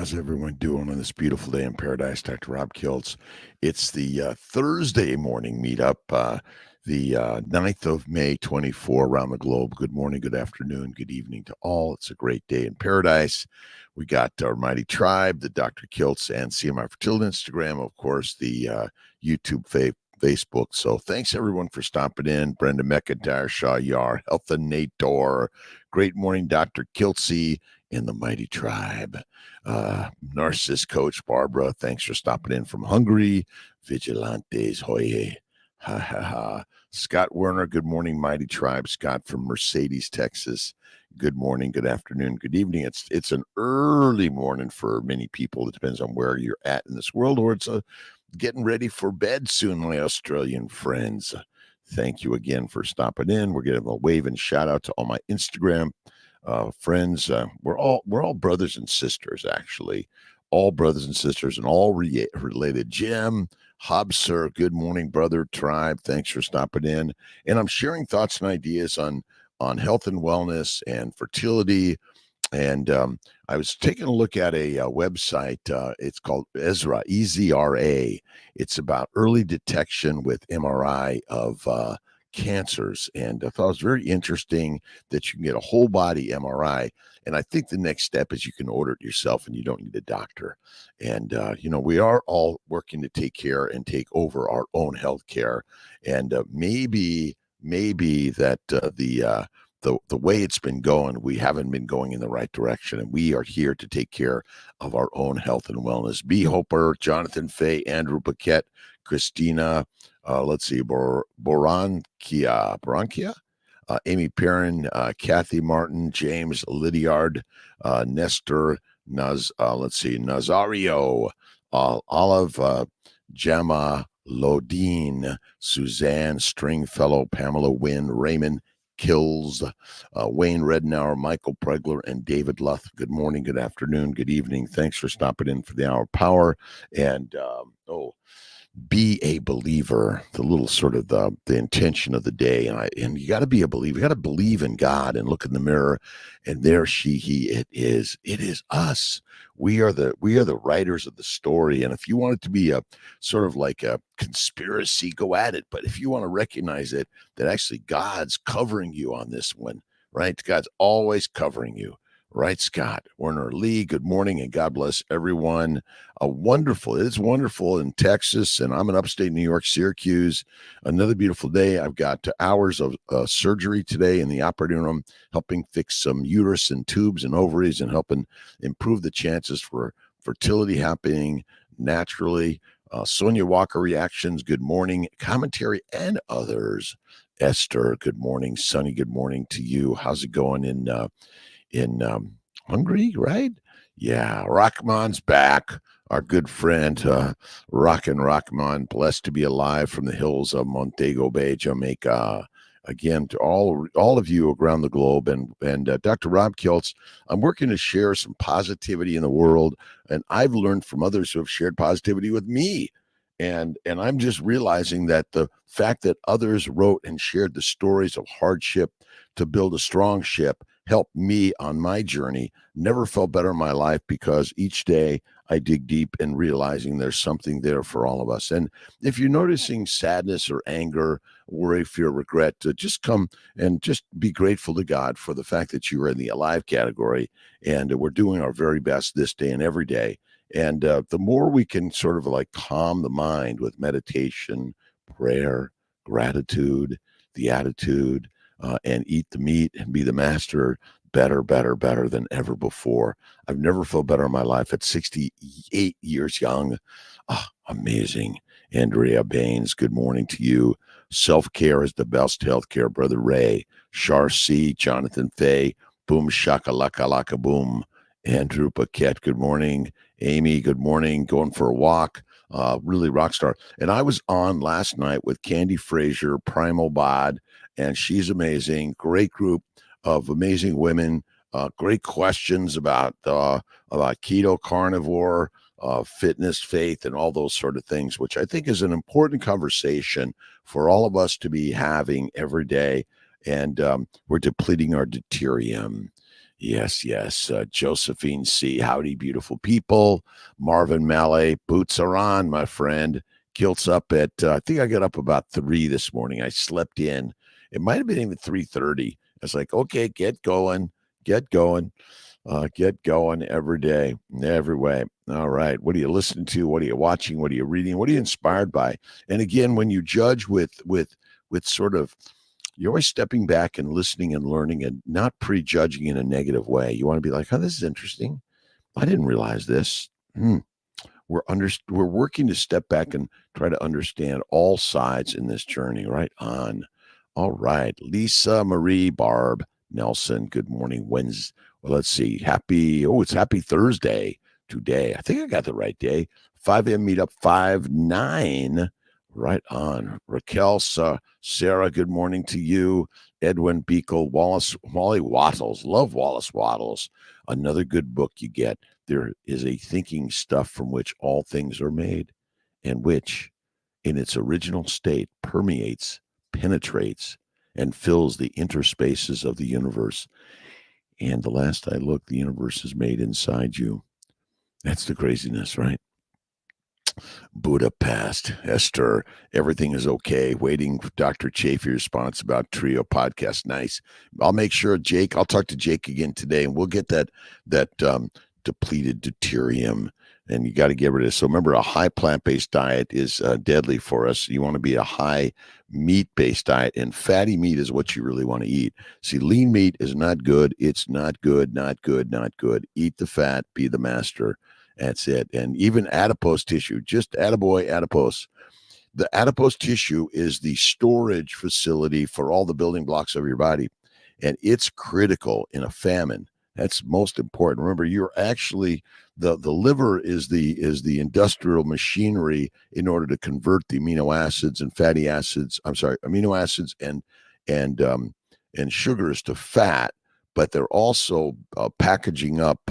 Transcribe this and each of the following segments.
How's everyone doing on this beautiful day in paradise? Dr. Rob Kiltz. It's the Thursday morning meetup, the 9th of May, 24 around the globe. Good morning, good afternoon, good evening to all. It's a great day in paradise. We got our mighty tribe, the Dr. Kiltz and CMI Fertility Instagram, of course, the YouTube Facebook. So thanks everyone for stopping in. Brenda McIntyre, Shaw Yar, Health and Nator. Great morning, Dr. Kiltzy and the mighty tribe. Narcissist coach Barbara, thanks for stopping in from Hungary. Vigilantes, hoye. Ha ha ha. Scott Werner, good morning, mighty tribe. Scott from Mercedes, Texas. Good morning, good afternoon, good evening. It's an early morning for many people. It depends on where you're at in this world, or it's getting ready for bed soon, my Australian friends. Thank you again for stopping in. We're getting a wave and shout out to all my Instagram friends. We're all brothers and sisters, actually. All brothers and sisters and all related. Jim, Hobser, good morning, brother tribe. Thanks for stopping in. And I'm sharing thoughts and ideas on health and wellness and fertility. And I was taking a look at a website. It's called Ezra, EZRA. It's about early detection with MRI of cancers. And I thought it was very interesting that you can get a whole body MRI. And I think the next step is you can order it yourself and you don't need a doctor. And, we are all working to take care and take over our own health care. And maybe that the way it's been going, we haven't been going in the right direction, and we are here to take care of our own health and wellness. B. Hoper, Jonathan Fay, Andrew Paquette, Christina, Borankia, Amy Perrin, Kathy Martin, James Lydiard, Nestor, Nazario, Olive, Gemma Lodine, Suzanne Stringfellow, Pamela Wynn, Raymond Kills, Wayne Rednauer, Michael Pregler, and David Luth. Good morning, good afternoon, good evening. Thanks for stopping in for the Hour of Power. And be a believer, the little sort of the intention of the day. And you got to be a believer. You got to believe in God and look in the mirror, and there it is us. We are the writers of the story. And if you want it to be a sort of like a conspiracy, go at it. But if you want to recognize it, that actually God's covering you on this one, right? God's always covering you. Right, Scott Werner Lee, good morning and God bless everyone. It's wonderful in Texas, and I'm in upstate New York, Syracuse. Another beautiful day. I've got hours of surgery today in the operating room, helping fix some uterus and tubes and ovaries and helping improve the chances for fertility happening naturally. Sonia Walker reactions, good morning. Commentary and others. Esther, good morning. Sonny, good morning to you. How's it going in Hungary, right? Yeah, Rahman's back. Our good friend, Rahman, blessed to be alive from the hills of Montego Bay, Jamaica. Again, to all of you around the globe, and Dr. Rob Kiltz, I'm working to share some positivity in the world, and I've learned from others who have shared positivity with me. And I'm just realizing that the fact that others wrote and shared the stories of hardship to build a strong ship helped me on my journey. Never felt better in my life, because each day I dig deep and realizing there's something there for all of us. And if you're noticing sadness or anger, worry, fear, regret, just come and just be grateful to God for the fact that you are in the alive category, and we're doing our very best this day and every day. And the more we can sort of like calm the mind with meditation, prayer, gratitude, the attitude, and eat the meat and be the master, better than ever before. I've never felt better in my life at 68 years young. Amazing. Andrea Baines, good morning to you. Self-care is the best healthcare, Brother Ray. Char C, Jonathan Fay, boom shakalaka laka boom. Andrew Paquette, good morning. Amy, good morning. Going for a walk. Really rock star. And I was on last night with Candy Frazier, Primal Bod, and she's amazing. Great group of amazing women. Great questions about keto, carnivore, fitness, faith, and all those sort of things, which I think is an important conversation for all of us to be having every day. And we're depleting our deuterium. Yes, yes. Josephine C. Howdy, beautiful people. Marvin Mallet, boots are on, my friend. Kiltz up at, I think I got up about 3 this morning. I slept in. It might have been even 3:30. I was like, okay, get going, get going every day, every way. All right. What are you listening to? What are you watching? What are you reading? What are you inspired by? And again, when you judge with sort of, you're always stepping back and listening and learning and not prejudging in a negative way. You want to be like, oh, this is interesting. I didn't realize this. We're working to step back and try to understand all sides in this journey. Right on. All right, Lisa Marie Barb Nelson. Good morning, Wednesday. Well, let's see. It's happy Thursday today. I think I got the right day. 5 a.m. meetup 5-9. Right on. Raquel, Sarah, good morning to you. Edwin Beekle, Wally Wattles. Love Wallace Wattles. Another good book you get. There is a thinking stuff from which all things are made, and which, in its original state, permeates, penetrates, and fills the interspaces of the universe. And the last I looked, the universe is made inside you. That's the craziness, right? Budapest, Esther, everything is okay. Waiting for Dr. Chafee's response about Trio podcast. Nice. I'll make sure Jake, I'll talk to Jake again today, and we'll get that depleted deuterium. And you got to get rid of it. So remember, a high plant-based diet is deadly for us. You want to be a high meat-based diet, and fatty meat is what you really want to eat. See, lean meat is not good. It's not good, not good, not good. Eat the fat, be the master. That's it. And even adipose tissue, just attaboy, adipose. The adipose tissue is the storage facility for all the building blocks of your body. And it's critical in a famine. That's most important. Remember, you're actually the liver is the industrial machinery in order to convert the amino acids and fatty acids. I'm sorry, amino acids and sugars to fat. But they're also packaging up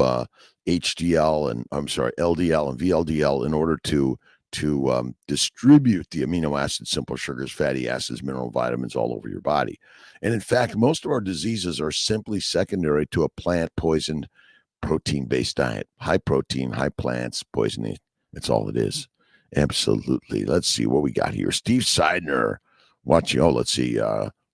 HDL and LDL and VLDL in order to distribute the amino acids, simple sugars, fatty acids, mineral vitamins all over your body. And in fact, most of our diseases are simply secondary to a plant poisoned protein-based diet. High protein, high plants, poisoning. That's all it is. Absolutely. Let's see what we got here. Steve Seidner watching. Oh, let's see.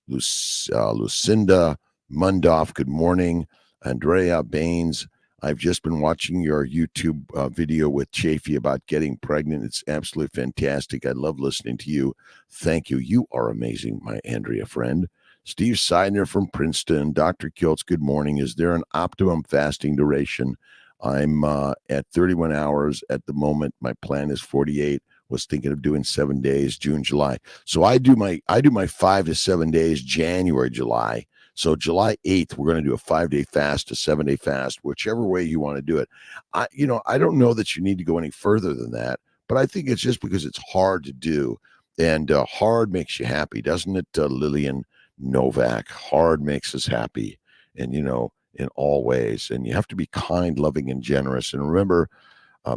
Lucinda Mundoff, good morning. Andrea Baines, I've just been watching your YouTube video with Chafee about getting pregnant. It's absolutely fantastic. I love listening to you. Thank you. You are amazing, my Andrea friend. Steve Seidner from Princeton. Dr. Kiltz, good morning. Is there an optimum fasting duration? I'm at 31 hours at the moment. My plan is 48. Was thinking of doing 7 days, June, July. So I do my 5 to 7 days, January, July. So July 8th, we're going to do a 5-day fast, a 7-day fast, whichever way you want to do it. I don't know that you need to go any further than that, but I think it's just because it's hard to do. And hard makes you happy, doesn't it, Lillian Novak? Hard makes us happy, and, in all ways. And you have to be kind, loving, and generous. And remember,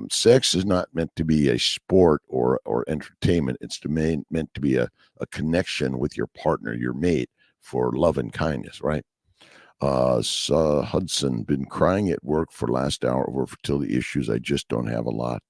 sex is not meant to be a sport or entertainment. It's meant to be a connection with your partner, your mate, for love and kindness, right? Hudson, been crying at work for last hour over fertility issues. I just don't have a lot.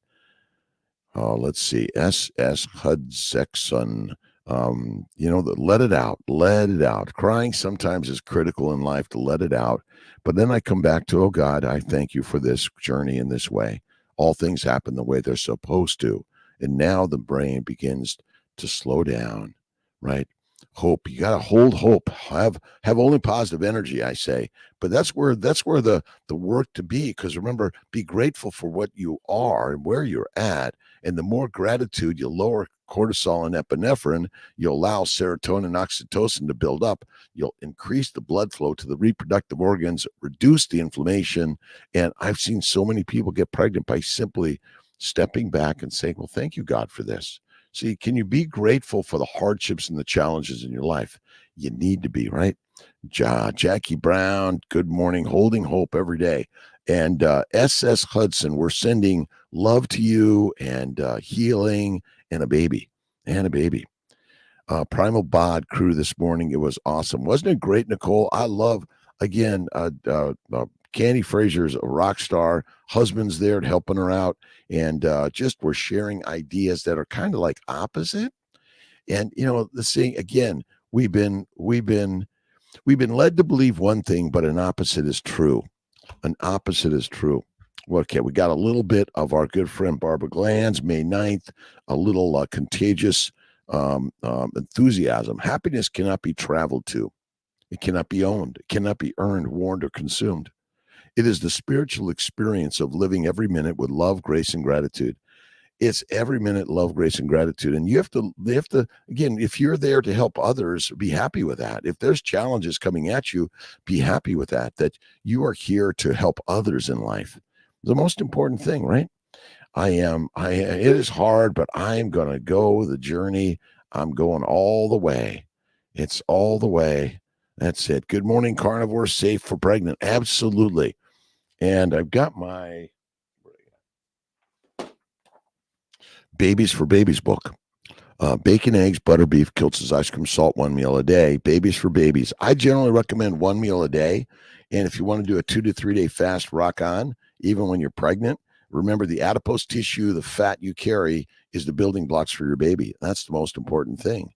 Let's see. S.S. Hudson. Let it out. Let it out. Crying sometimes is critical in life, to let it out. But then I come back to, oh God, I thank you for this journey in this way. All things happen the way they're supposed to. And now the brain begins to slow down, right? Hope. You got to hold hope. Have only positive energy, I say. But that's where the work to be. Because remember, be grateful for what you are and where you're at. And the more gratitude, you'll lower cortisol and epinephrine. You'll allow serotonin and oxytocin to build up. You'll increase the blood flow to the reproductive organs, reduce the inflammation. And I've seen so many people get pregnant by simply stepping back and saying, well, thank you, God, for this. See, can you be grateful for the hardships and the challenges in your life? You need to be, right? Jackie Brown, good morning. Holding hope every day. And S.S. Hudson, we're sending love to you and healing and a baby. Primal Bod crew this morning. It was awesome. Wasn't it great, Nicole? I love, again, Candy Fraser's a rock star. Husband's there helping her out. And just we're sharing ideas that are kind of like opposite. And, the thing, again, we've been led to believe one thing, but an opposite is true. An opposite is true. Okay, we got a little bit of our good friend Barbara Glanz, May 9th, a little contagious enthusiasm. Happiness cannot be traveled to. It cannot be owned. It cannot be earned, warned, or consumed. It is the spiritual experience of living every minute with love, grace, and gratitude. It's every minute love, grace, and gratitude. And they have to, again, if you're there to help others, be happy with that. If there's challenges coming at you, be happy with that you are here to help others in life. The most important thing, right? It is hard, but I'm going to go the journey. I'm going all the way. It's all the way. That's it. Good morning, carnivore, safe for pregnant. Absolutely. And I've got my Babies for Babies book. Bacon, eggs, butter, beef, Kiltz's ice cream, salt, 1 meal a day. Babies for Babies. I generally recommend 1 meal a day. And if you want to do a 2 to 3 day fast, rock on, even when you're pregnant. Remember, the adipose tissue, the fat you carry, is the building blocks for your baby. That's the most important thing.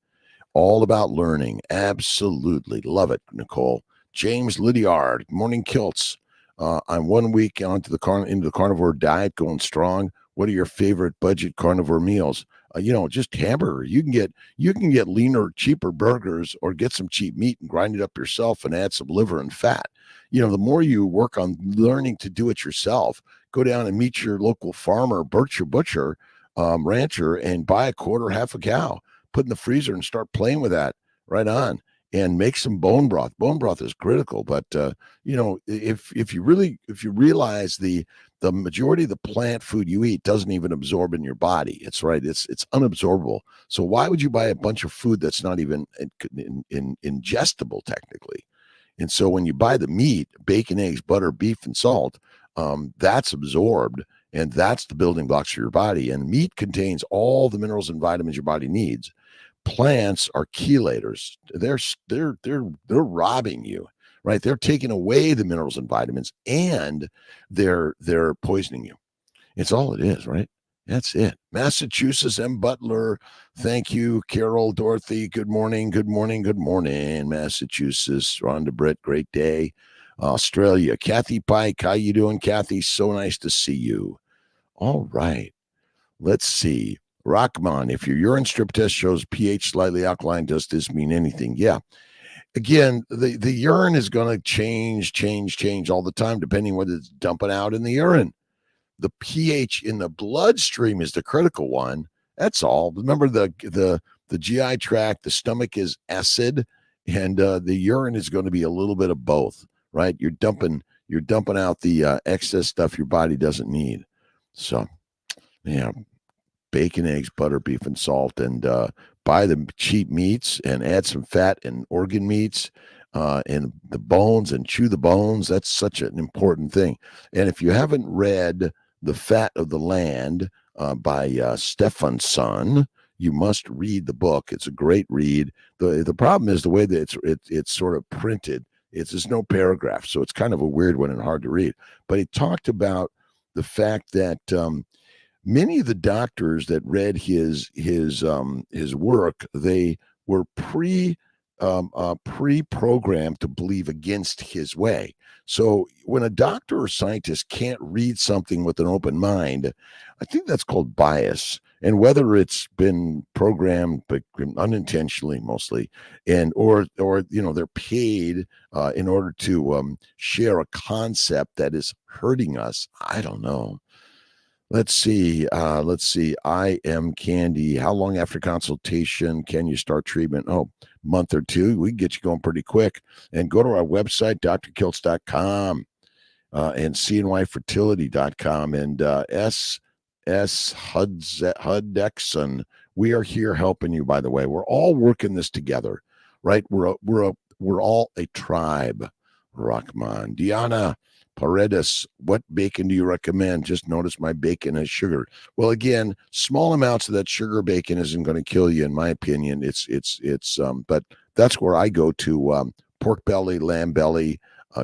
All about learning. Absolutely. Love it, Nicole. James Lydiard. Morning, Kiltz. I'm 1 week into the carnivore diet, going strong. What are your favorite budget carnivore meals? Just hamburger. You can get leaner, cheaper burgers, or get some cheap meat and grind it up yourself and add some liver and fat. The more you work on learning to do it yourself, go down and meet your local farmer, butcher, rancher, and buy a quarter, half a cow, put in the freezer and start playing with that right on, and make some bone broth. Bone broth is critical, but if you realize the majority of the plant food you eat doesn't even absorb in your body. It's unabsorbable. So why would you buy a bunch of food that's not even ingestible technically? And so when you buy the meat, bacon, eggs, butter, beef, and salt, that's absorbed, and that's the building blocks for your body. And meat contains all the minerals and vitamins your body needs. Plants are chelators. They're robbing you, right? They're taking away the minerals and vitamins, and they're poisoning you. It's all it is, right? That's it. Massachusetts, M. Butler. Thank you, Carol, Dorothy. Good morning. Good morning. Good morning, Massachusetts. Rhonda Britt, great day. Australia, Kathy Pike. How you doing, Kathy? So nice to see you. All right. Let's see. Rockman, if your urine strip test shows pH slightly alkaline, does this mean anything? Yeah. Again, the urine is going to change all the time, depending whether it's dumping out in the urine. The pH in the bloodstream is the critical one. That's all. Remember the GI tract, the stomach is acid, and the urine is going to be a little bit of both, right? You're dumping out the excess stuff your body doesn't need. So, yeah. Bacon, eggs, butter, beef, and salt, and buy the cheap meats and add some fat and organ meats and the bones, and chew the bones. That's such an important thing. And if you haven't read The Fat of the Land by Stefansson, you must read the book. It's a great read. The problem is the way that it's sort of printed. There's no paragraph, so it's kind of a weird one and hard to read. But he talked about the fact that many of the doctors that read his work, they were pre-programmed to believe against his way. So when a doctor or scientist can't read something with an open mind, I think that's called bias. And whether it's been programmed, but unintentionally mostly, or they're paid in order to share a concept that is hurting us, I don't know. Let's see. I am Candy. How long after consultation can you start treatment? Oh, month or two. We can get you going pretty quick. And go to our website, drkiltz.com, and cnyfertility.com, and S. Hudexon. We are here helping you, by the way. We're all working this together, right? We're all a tribe. Rockman. Diana Paredes, what bacon do you recommend? Just notice my bacon has sugar. Well, again, small amounts of that sugar bacon isn't going to kill you, in my opinion. But that's where I go to pork belly, lamb belly,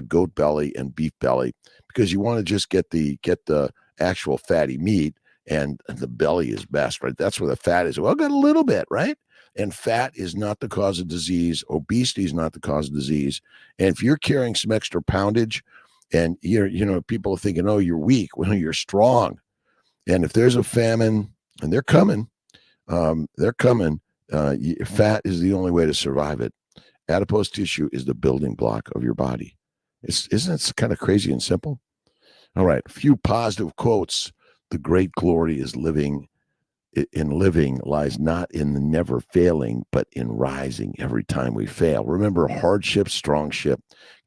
goat belly and beef belly, because you want to just get the actual fatty meat, and the belly is best, right? That's where the fat is. Well, got a little bit, right? And fat is not the cause of disease. Obesity is not the cause of disease. And if you're carrying some extra poundage, and people are thinking, oh, you're weak. Well, you're strong. And if there's a famine, and they're coming, fat is the only way to survive it. Adipose tissue is the building block of your body. Isn't it kind of crazy and simple? All right, a few positive quotes. The great glory is living lies not in the never failing, but in rising every time we fail. Remember, hardship, strong ship.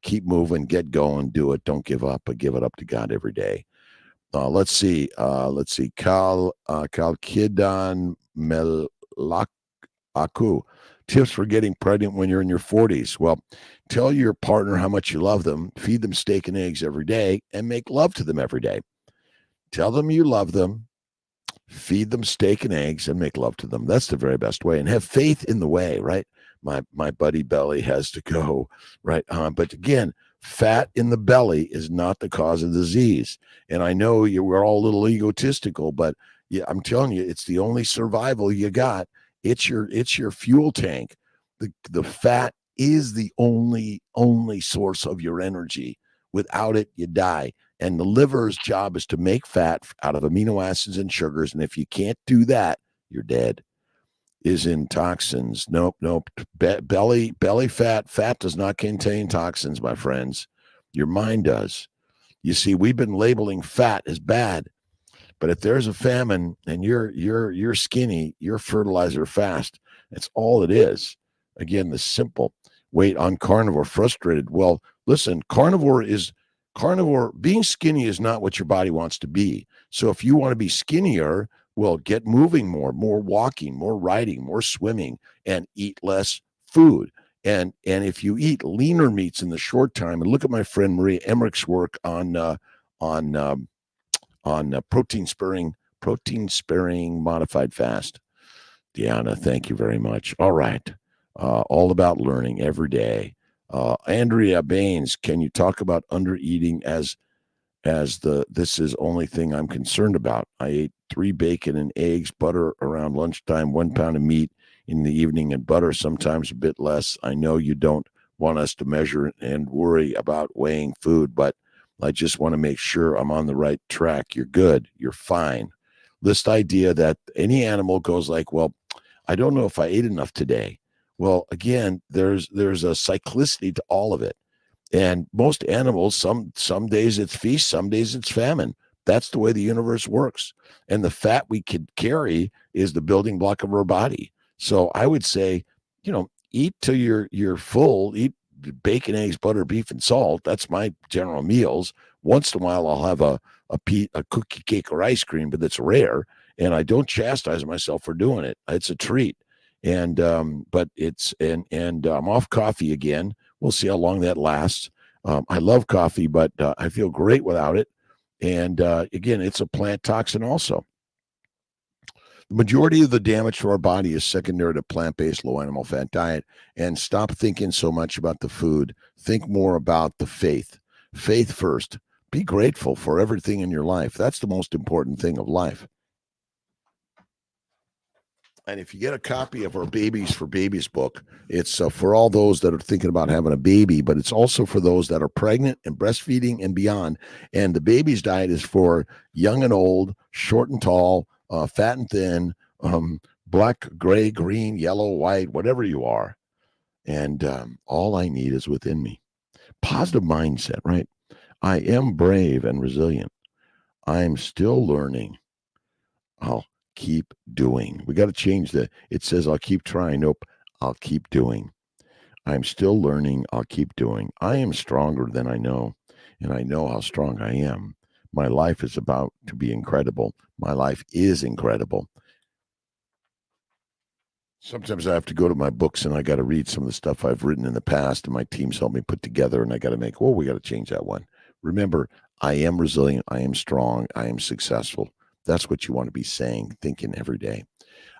Keep moving, get going, do it. Don't give up, but give it up to God every day. Let's see. Cal Kidon Melaku. Tips for getting pregnant when you're in your 40s. Well, tell your partner how much you love them, feed them steak and eggs every day, and make love to them every day. Tell them you love them, feed them steak and eggs, and make love to them. That's the very best way. And have faith in the way, right? My buddy Belly has to go, right? But again, fat in the belly is not the cause of disease. And I know we're all a little egotistical, but yeah, I'm telling you, it's the only survival you got. It's your fuel tank. The fat is the only source of your energy. Without it, you die. And the liver's job is to make fat out of amino acids and sugars. And if you can't do that, you're dead. Is in toxins. Nope. Belly fat does not contain toxins, my friends. Your mind does. You see, we've been labeling fat as bad. But if there's a famine and you're skinny, you're fertilizer fast. That's all it is. Again, the simple weight on carnivore frustrated. Well, listen, carnivore being skinny is not what your body wants to be. So if you want to be skinnier, well, get moving more walking, more riding, more swimming, and eat less food. And if you eat leaner meats in the short time, and look at my friend Maria Emmerich's work on protein sparing modified fast. Deanna, thank you very much. All right. All about learning every day. Andrea Baines, can you talk about undereating as this is only thing I'm concerned about? I ate 3 bacon and eggs, butter around lunchtime, 1 pound of meat in the evening, and butter sometimes a bit less. I know you don't want us to measure and worry about weighing food, but I just want to make sure I'm on the right track. You're good. You're fine. This idea that any animal goes like, well, I don't know if I ate enough today. Well, again, there's a cyclicity to all of it. And most animals, some days it's feast, some days it's famine. That's the way the universe works. And the fat we could carry is the building block of our body. So I would say, eat till you're full, eat bacon, eggs, butter, beef, and salt. That's my general meals. Once in a while, I'll have a cookie, cake, or ice cream, but that's rare. And I don't chastise myself for doing it. It's a treat. And but it's and I'm off coffee again. We'll see how long that lasts. I love coffee, but I feel great without it. And again, it's a plant toxin also. The majority of the damage to our body is secondary to plant-based low animal fat diet. And stop thinking so much about the food. Think more about the faith. Faith first. Be grateful for everything in your life. That's the most important thing of life. And if you get a copy of our Babies for Babies book, it's for all those that are thinking about having a baby, but it's also for those that are pregnant and breastfeeding and beyond. And the baby's diet is for young and old, short and tall, fat and thin, black, gray, green, yellow, white, whatever you are. And all I need is within me. Positive mindset, right? I am brave and resilient. I'm still learning. I'll keep doing. We got to change it says I'll keep trying. Nope. I'll keep doing. I'm still learning. I'll keep doing. I am stronger than I know, and I know how strong I am. My life is about to be incredible. My life is incredible. Sometimes I have to go to my books and I got to read some of the stuff I've written in the past and my teams help me put together, and I got to make, we got to change that one. Remember, I am resilient. I am strong. I am successful. That's what you want to be saying, thinking every day.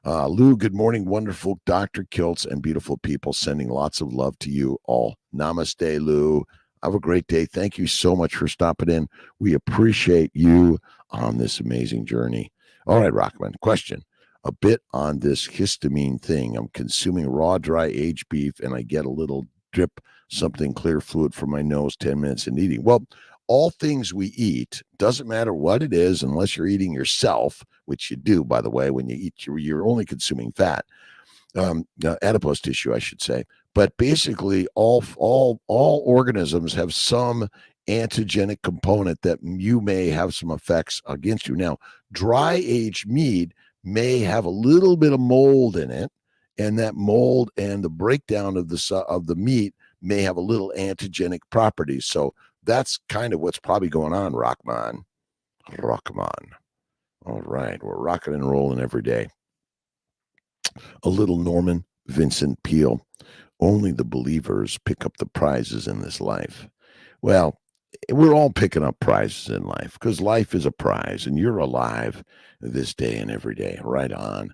Lou, good morning, wonderful Dr. Kiltz and beautiful people, sending lots of love to you all. Namaste, Lou. Have a great day. Thank you so much for stopping in. We appreciate you on this amazing journey. All right, Rockman, question. A bit on this histamine thing. I'm consuming raw, dry, aged beef, and I get a little drip, something clear fluid from my nose 10 minutes in eating. Well, all things we eat, doesn't matter what it is, unless you're eating yourself, which you do, by the way, when you eat, you're only consuming fat, adipose tissue, I should say. But basically, all organisms have some antigenic component that you may have some effects against you. Now, dry aged meat may have a little bit of mold in it, and that mold and the breakdown of the meat may have a little antigenic properties. So that's kind of what's probably going on, Rockman. Rockman. All right, we're rocking and rolling every day. A little Norman Vincent Peale. Only the believers pick up the prizes in this life. Well, we're all picking up prizes in life because life is a prize and you're alive this day and every day. Right on.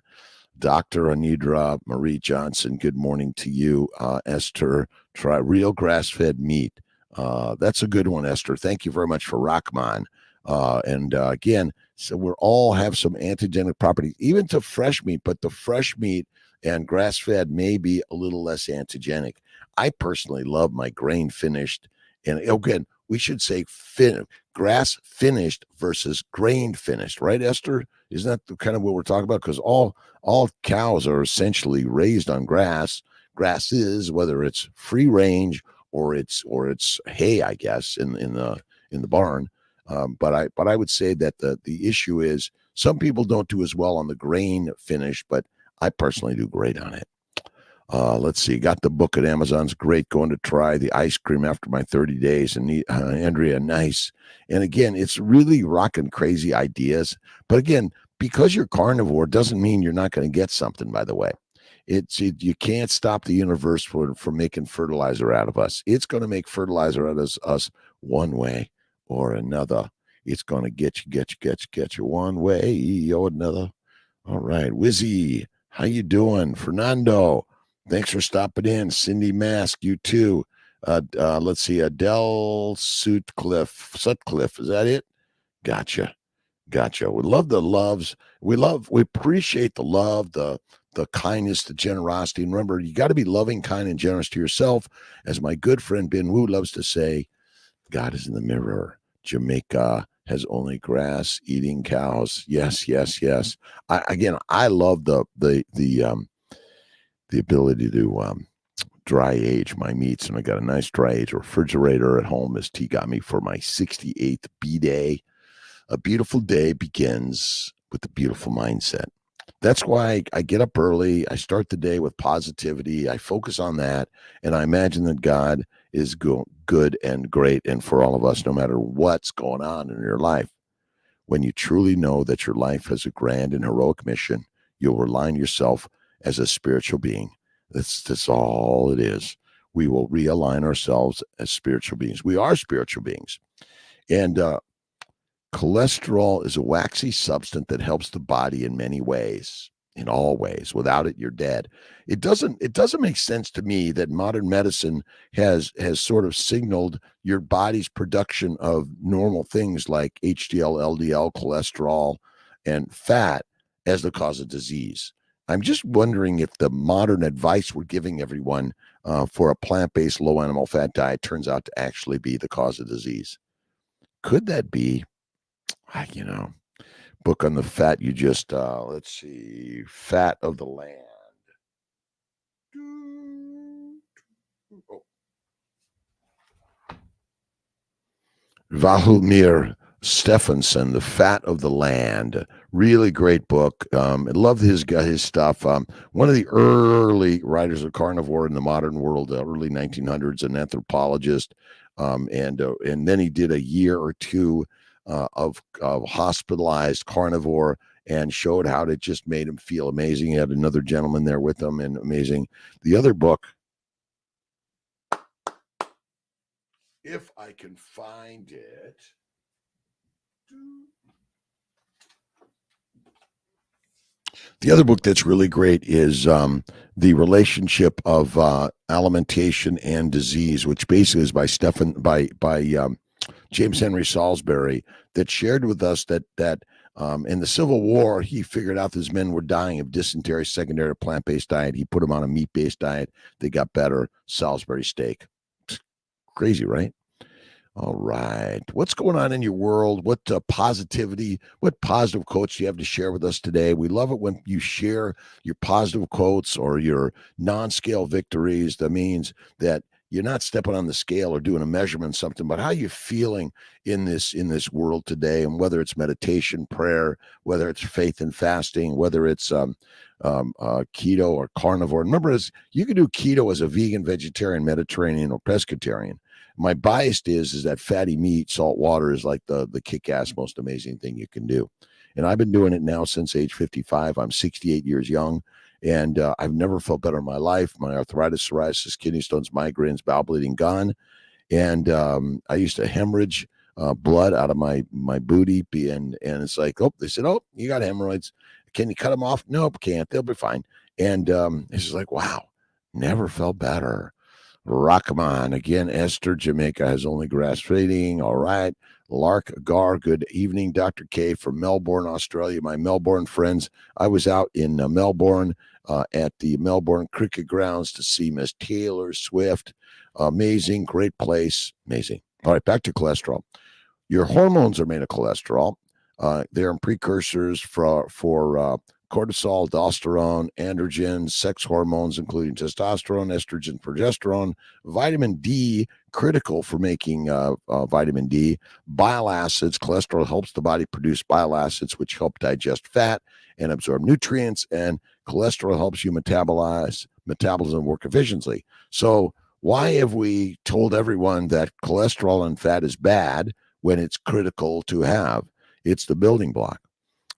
Dr. Anidra Marie Johnson, good morning to you. Esther, try real grass-fed meat. That's a good one, Esther. Thank you very much for Rockman. Again, so we all have some antigenic properties, even to fresh meat, but the fresh meat and grass-fed may be a little less antigenic. I personally love my grain-finished, and again, we should say grass-finished versus grain-finished, right, Esther? Isn't that kind of what we're talking about? Because all cows are essentially raised on grass. Grass is, whether it's free range or it's hay, I guess, in the barn. But I would say that the issue is some people don't do as well on the grain finish, but I personally do great on it. Let's see. Got the book at Amazon's great. Going to try the ice cream after my 30 days. And Andrea, nice. And again, it's really rocking crazy ideas. But again, because you're carnivore doesn't mean you're not going to get something, by the way. You can't stop the universe from making fertilizer out of us. It's going to make fertilizer out of us one way or another. It's going to get you one way or another. All right. Wizzy, how you doing? Fernando, thanks for stopping in. Cindy Mask, you too. Let's see. Adele Sutcliffe. Is that it? Gotcha. We love the loves. We appreciate the love, the kindness, the generosity. And remember, you got to be loving, kind, and generous to yourself. As my good friend Ben Wu loves to say, God is in the mirror. Jamaica has only grass-eating cows. Yes. I love the ability to dry age my meats, and I got a nice dry age refrigerator at home, as T got me for my 68th B-Day. A beautiful day begins with a beautiful mindset. That's why I get up early. I start the day with positivity. I focus on that, and I imagine that God is good and great, and for all of us, no matter what's going on in your life. When you truly know that your life has a grand and heroic mission, you'll align yourself as a spiritual being. That's all it is. We will realign ourselves as spiritual beings. We are spiritual beings. And cholesterol is a waxy substance that helps the body in many ways, in all ways. Without it, you're dead. It doesn't make sense to me that modern medicine has sort of signaled your body's production of normal things like HDL, LDL, cholesterol, and fat as the cause of disease. I'm just wondering if the modern advice we're giving everyone for a plant-based, low animal fat diet turns out to actually be the cause of disease. Could that be? Book on the fat you just, let's see, Fat of the Land. Oh. Vladimir Stephenson, The Fat of the Land. Really great book. I love his stuff. One of the early writers of carnivore in the modern world, early 1900s, an anthropologist. And then he did a year or two of hospitalized carnivore and showed how it just made him feel amazing. He had another gentleman there with him, and amazing. The other book, if I can find it. The other book that's really great is The Relationship of Alimentation and Disease, which basically is by James Henry Salisbury, that shared with us that in the Civil War, he figured out that his men were dying of dysentery secondary to plant-based diet. He put them on a meat-based diet. They got better. Salisbury steak. Crazy, right? All right. What's going on in your world? What what positive quotes do you have to share with us today? We love it when you share your positive quotes or your non-scale victories. That means that you're not stepping on the scale or doing a measurement something, but how you feeling in this world today, and whether it's meditation, prayer, whether it's faith and fasting, whether it's keto or carnivore. Remember, you can do keto as a vegan, vegetarian, Mediterranean, or pescatarian. My bias is that fatty meat, salt water is like the kick-ass most amazing thing you can do. And I've been doing it now since age 55. I'm 68 years young, and I've never felt better in my life. My arthritis, psoriasis, kidney stones, migraines, bowel bleeding gone. And I used to hemorrhage blood out of my booty, and it's like, oh, they said, oh, you got hemorrhoids. Can you cut them off? Nope, can't. They'll be fine. And it's just like, wow, never felt better. Rockman. Again, Esther, Jamaica has only grass feeding. All right. Lark Gar, good evening. Dr. K from Melbourne, Australia. My Melbourne friends, I was out in Melbourne at the Melbourne Cricket Grounds to see Miss Taylor Swift. Amazing, great place. Amazing. All right, back to cholesterol. Your hormones are made of cholesterol. They're precursors for cortisol, aldosterone, androgens, sex hormones, including testosterone, estrogen, progesterone, vitamin D, critical for making vitamin D, bile acids. Cholesterol helps the body produce bile acids, which help digest fat and absorb nutrients, and cholesterol helps you metabolism work efficiently. So why have we told everyone that cholesterol and fat is bad when it's critical to have? It's the building block.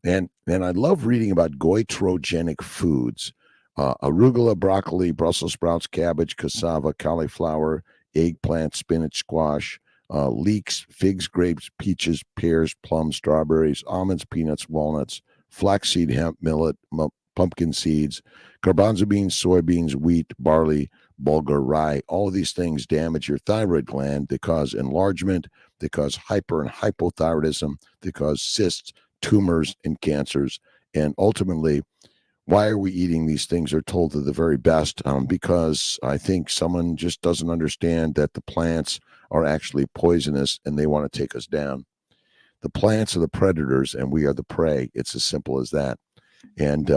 And I love reading about goitrogenic foods, arugula, broccoli, Brussels sprouts, cabbage, cassava, cauliflower, eggplant, spinach, squash, leeks, figs, grapes, peaches, pears, plums, strawberries, almonds, peanuts, walnuts, flaxseed, hemp, millet, pumpkin seeds, garbanzo beans, soybeans, wheat, barley, bulgur, rye. All of these things damage your thyroid gland. They cause enlargement. They cause hyper and hypothyroidism. They cause cysts, tumors, and cancers. And ultimately, why are we eating these things? Are told they're the very best because I think someone just doesn't understand that the plants are actually poisonous and they want to take us down. The plants are the predators and we are the prey. It's as simple as that. And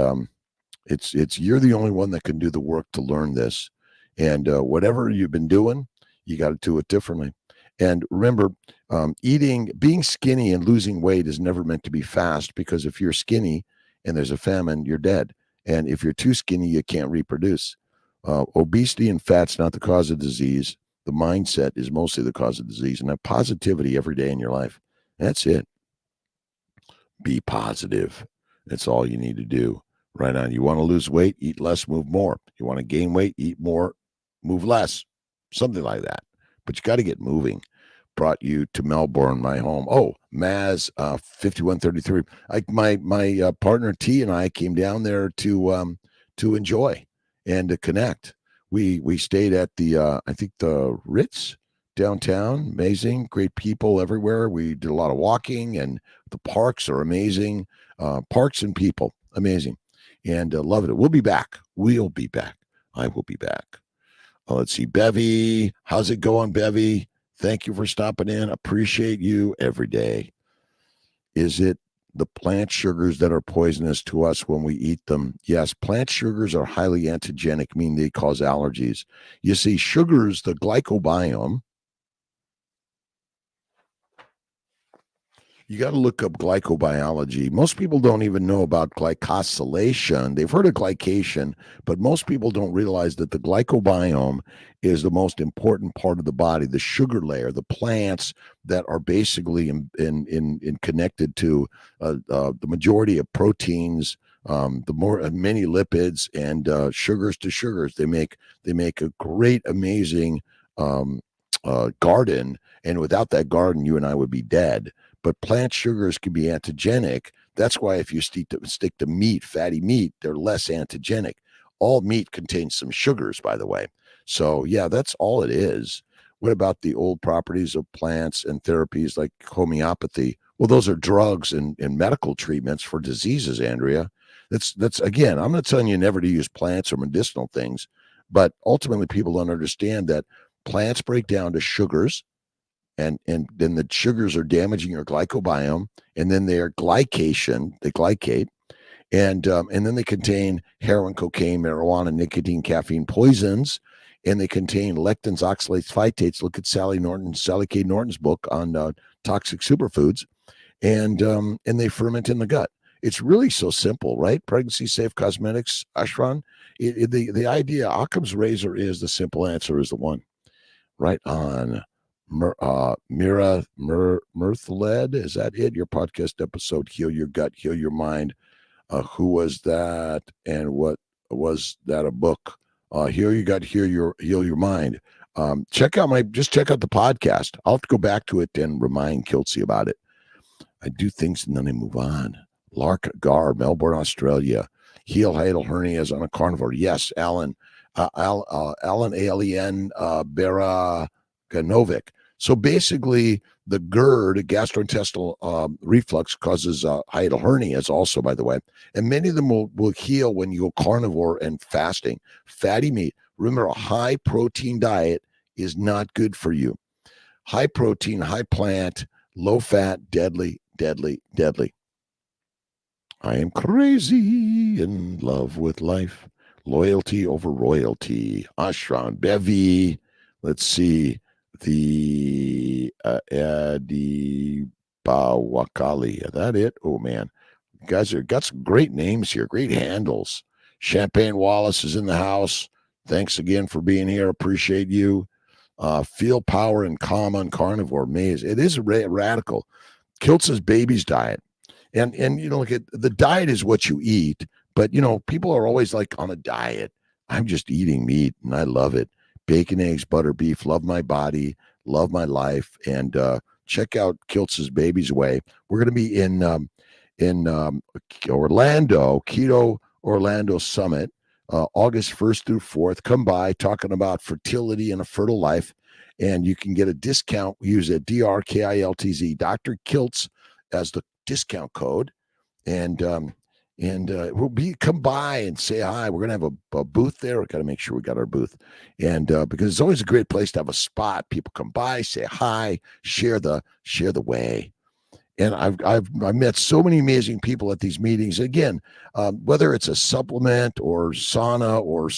it's you're the only one that can do the work to learn this. And whatever you've been doing, you got to do it differently. And remember, being skinny and losing weight is never meant to be fast, because if you're skinny and there's a famine, you're dead. And if you're too skinny, you can't reproduce. Obesity and fat's not the cause of disease. The mindset is mostly the cause of disease. And have positivity every day in your life. That's it. Be positive. That's all you need to do. Right on. You want to lose weight, eat less, move more. You want to gain weight, eat more, move less. Something like that. But you got to get moving. Brought you to Melbourne, my home. Oh, Maz, 5133. My partner T and I came down there to enjoy and to connect. We stayed at the I think the Ritz downtown. Amazing, great people everywhere. We did a lot of walking, and the parks are amazing. Parks and people, amazing, and loved it. We'll be back. We'll be back. I will be back. Let's see, Bevy. How's it going, Bevy? Thank you for stopping in. Appreciate you every day. Is it the plant sugars that are poisonous to us when we eat them? Yes, plant sugars are highly antigenic, meaning they cause allergies. You see, sugars, the glycobiome, you got to look up glycobiology. Most people don't even know about glycosylation. They've heard of glycation, but most people don't realize that the glycobiome is the most important part of the body, the sugar layer, the plants that are basically in connected to the majority of proteins, many lipids and sugars to sugars. They make a great, amazing garden, and without that garden, you and I would be dead. But plant sugars can be antigenic. That's why if you stick to meat, fatty meat, they're less antigenic. All meat contains some sugars, by the way. So yeah, that's all it is. What about the old properties of plants and therapies like homeopathy? Well, those are drugs and medical treatments for diseases, Andrea. That's again, I'm not telling you never to use plants or medicinal things, but ultimately people don't understand that plants break down to sugars, and then the sugars are damaging your glycobiome, and then they're glycation, they glycate, and then they contain heroin, cocaine, marijuana, nicotine, caffeine, poisons, and they contain lectins, oxalates, phytates. Look at Sally K. Norton's book on toxic superfoods, and they ferment in the gut. It's really so simple, right? Pregnancy safe cosmetics, Ashran. The idea, Occam's razor is the simple answer is the one. Right on. Mirthled, is that it? Your podcast episode, Heal Your Gut, Heal Your Mind. Who was that, and what was that a book? Heal Your Gut, Heal Your Mind. Check out the podcast. I'll have to go back to it and remind Kiltzy about it. I do things and then I move on. Lark Gar, Melbourne, Australia. Heel hiatal hernias on a carnivore. Yes, Alan. Alan Alien Baraganovic. So basically, the GERD, gastrointestinal reflux, causes hiatal hernias also, by the way. And many of them will heal when you go carnivore and fasting. Fatty meat. Remember, a high protein diet is not good for you. High protein, high plant, low fat, deadly, deadly, deadly. I am crazy in love with life. Loyalty over royalty. Ashran Bevy. Let's see. The Adi Bawakali. Is that it? Oh, man. You guys have got some great names here, great handles. Champagne Wallace is in the house. Thanks again for being here. Appreciate you. Feel power and calm on carnivore. Maze. It is radical. Kiltz's baby's diet. And look at the diet is what you eat, but people are always like on a diet. I'm just eating meat and I love it. Bacon, eggs, butter, beef, love my body, love my life. And check out Kiltz's Baby's Way. We're going to be in Orlando, Keto Orlando Summit, August 1st through 4th. Come by, talking about fertility and a fertile life. And you can get a discount. Use a DRKILTZ, Dr. Kiltz, as the discount code, and come by and say hi. We're gonna have a booth there. We got to make sure we got our booth, and because it's always a great place to have a spot. People come by, say hi, share the way. And I've met so many amazing people at these meetings. Again, whether it's a supplement or sauna or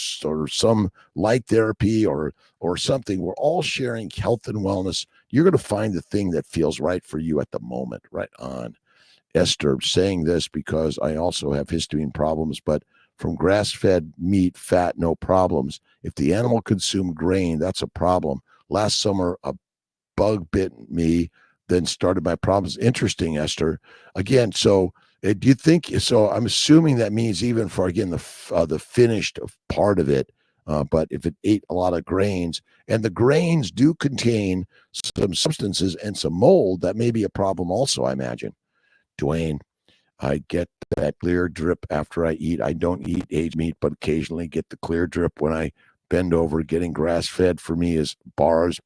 some light therapy or something, we're all sharing health and wellness. You're going to find the thing that feels right for you at the moment. Right on. Esther saying this because I also have histamine problems, but from grass-fed meat, fat, no problems. If the animal consumed grain, that's a problem. Last summer, a bug bit me, then started my problems. Interesting, Esther. Again, so do you think so? I'm assuming that means even for again the finished part of it. But if it ate a lot of grains, and the grains do contain some substances and some mold, that may be a problem also, I imagine. Dwayne, I get that clear drip after I eat. I don't eat aged meat, but occasionally get the clear drip when I bend over. Getting grass fed for me is bars.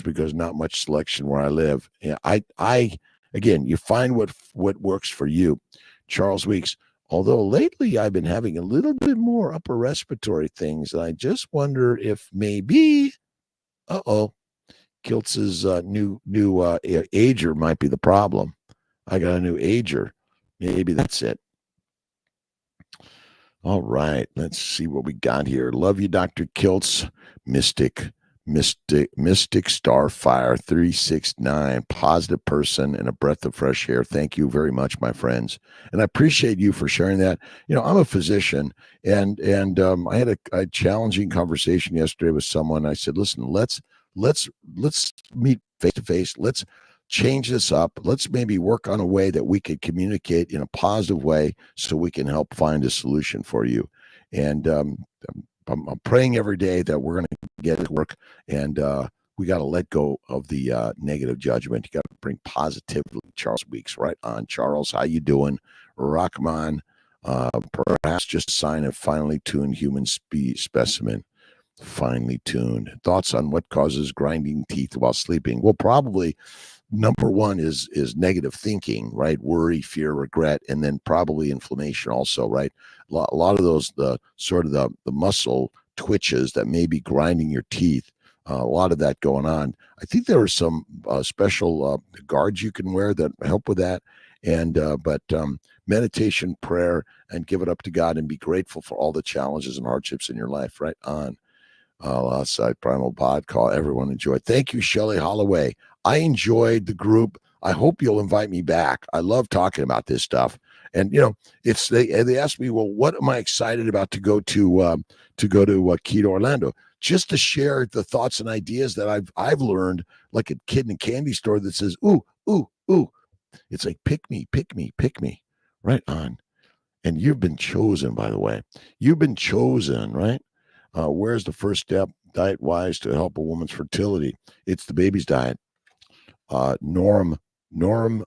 Because not much selection where I live. Yeah, I again, you find what works for you. Charles Weeks. Although lately I've been having a little bit more upper respiratory things, and I just wonder if maybe, Kiltz's new ager might be the problem. I got a new ager. Maybe that's it. All right, let's see what we got here. Love you, Dr. Kiltz. Mystic Starfire 369, positive person and a breath of fresh air. Thank you very much, my friends, and I appreciate you for sharing that. I'm a physician, and I had a challenging conversation yesterday with someone. I said, listen, let's meet face to face. Let's change this up. Let's maybe work on a way that we could communicate in a positive way so we can help find a solution for you. And I'm praying every day that we're going to get it to work, and we got to let go of the negative judgment. You got to bring positivity. Charles Weeks, right on. Charles, how you doing? Rahman, perhaps just a sign of finely tuned human specimen. finely tuned. Thoughts on what causes grinding teeth while sleeping? Well, probably number one is negative thinking, right? Worry, fear, regret, and then probably inflammation also, right? A lot of those, the sort of the muscle twitches that may be grinding your teeth, a lot of that going on. I think there are some special guards you can wear that help with that. And but meditation, prayer, and give it up to God and be grateful for all the challenges and hardships in your life. Right on. Outside Primal Pod call. Everyone enjoyed. Thank you, Shelley Holloway. I enjoyed the group. I hope you'll invite me back. I love talking about this stuff. And it's they asked me, well, what am I excited about to go to Keto Orlando? Just to share the thoughts and ideas that I've learned, like a kid in a candy store that says, ooh, ooh, ooh. It's like pick me, pick me, pick me. Right on. And you've been chosen, by the way. You've been chosen, right? Where's the first step diet-wise to help a woman's fertility? It's the baby's diet. Norm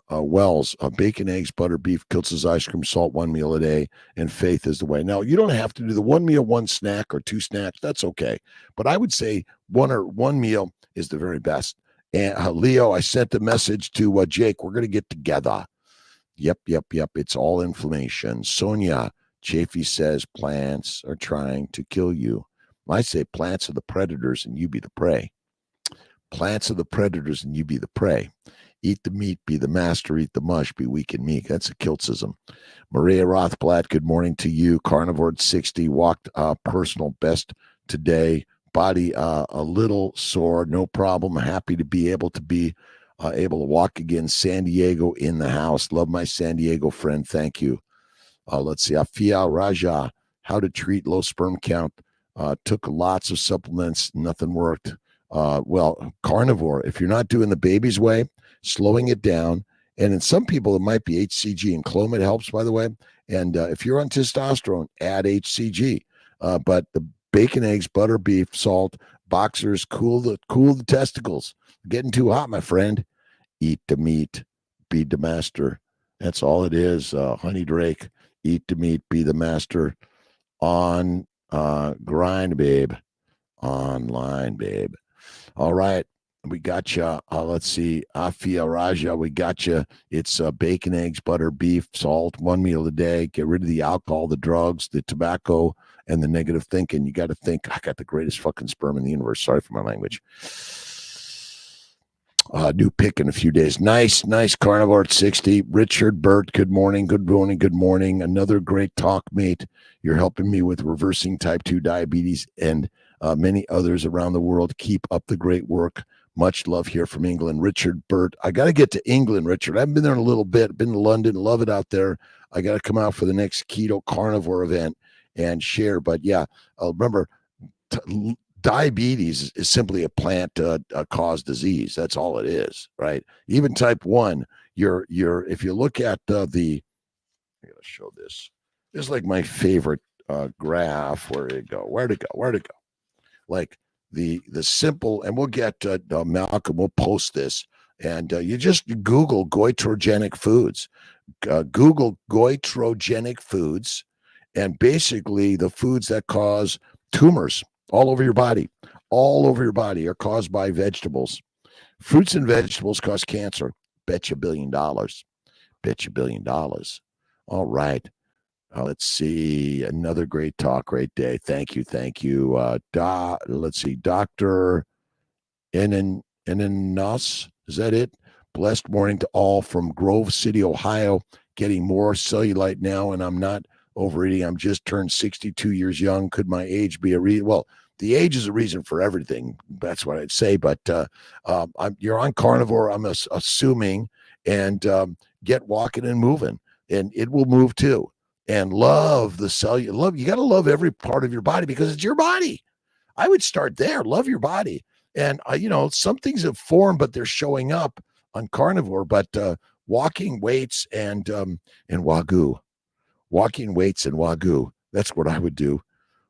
Wells, bacon, eggs, butter, beef, Kiltz's ice cream, salt, one meal a day, and faith is the way. Now, you don't have to do the one meal, one snack, or two snacks. That's okay. But I would say one meal is the very best. And Leo, I sent the message to Jake. We're going to get together. Yep. It's all inflammation. Sonia Chafee says plants are trying to kill you. I say plants are the predators and you be the prey. Plants are the predators and you be the prey. Eat the meat, be the master. Eat the mush, be weak and meek. That's a Kiltzism. Maria Rothblatt, good morning to you. Carnivore 60, walked personal best today. Body a little sore, no problem. Happy to be able to walk again. San Diego in the house. Love my San Diego friend. Thank you. Let's see. Afia Raja, how to treat low sperm count. Took lots of supplements. Nothing worked. Well, carnivore, if you're not doing the baby's way, slowing it down. And in some people, it might be HCG, and Clomid helps, by the way. And if you're on testosterone, add HCG. But the bacon, eggs, butter, beef, salt, boxers, cool the testicles. Getting too hot, my friend. Eat the meat, be the master. That's all it is. Honey Drake, eat the meat, be the master. On grind, babe. Online, babe. All right. We got you. Let's see. Afia Raja, we got you. It's bacon, eggs, butter, beef, salt, one meal a day. Get rid of the alcohol, the drugs, the tobacco, and the negative thinking. You got to think, I got the greatest fucking sperm in the universe. Sorry for my language. New pick in a few days. Nice carnivore at 60. Richard Burt, good morning. Another great talk, mate. You're helping me with reversing type 2 diabetes and many others around the world. Keep up the great work. Much love here from England. Richard Burt. I got to get to England, Richard. I haven't been there in a little bit. Been to London. Love it out there. I got to come out for the next keto carnivore event and share. But yeah, remember, diabetes is simply a plant caused disease. That's all it is, right? Even type 1, if you look at I gotta show this. This is like my favorite graph. Where'd it go? Like the simple, and we'll get Malcolm, we'll post this, and you just Google goitrogenic foods. Google goitrogenic foods, and basically the foods that cause tumors all over your body are caused by vegetables. Fruits and vegetables cause cancer. Bet you $1 billion. Bet you $1 billion. All right. Let's see. Another great talk, great day. Thank you. Let's see. Dr. Enenos, is that it? Blessed morning to all from Grove City, Ohio. Getting more cellulite now, and I'm not overeating. I'm just turned 62 years young. Could my age be a reason? Well, the age is a reason for everything. That's what I'd say. But you're on carnivore, I'm assuming, and get walking and moving, and it will move too. And love the cell. You got to love every part of your body because it's your body. I would start there. Love your body. And, some things have formed, but they're showing up on carnivore. But walking weights and Wagyu. Walking weights and Wagyu. That's what I would do.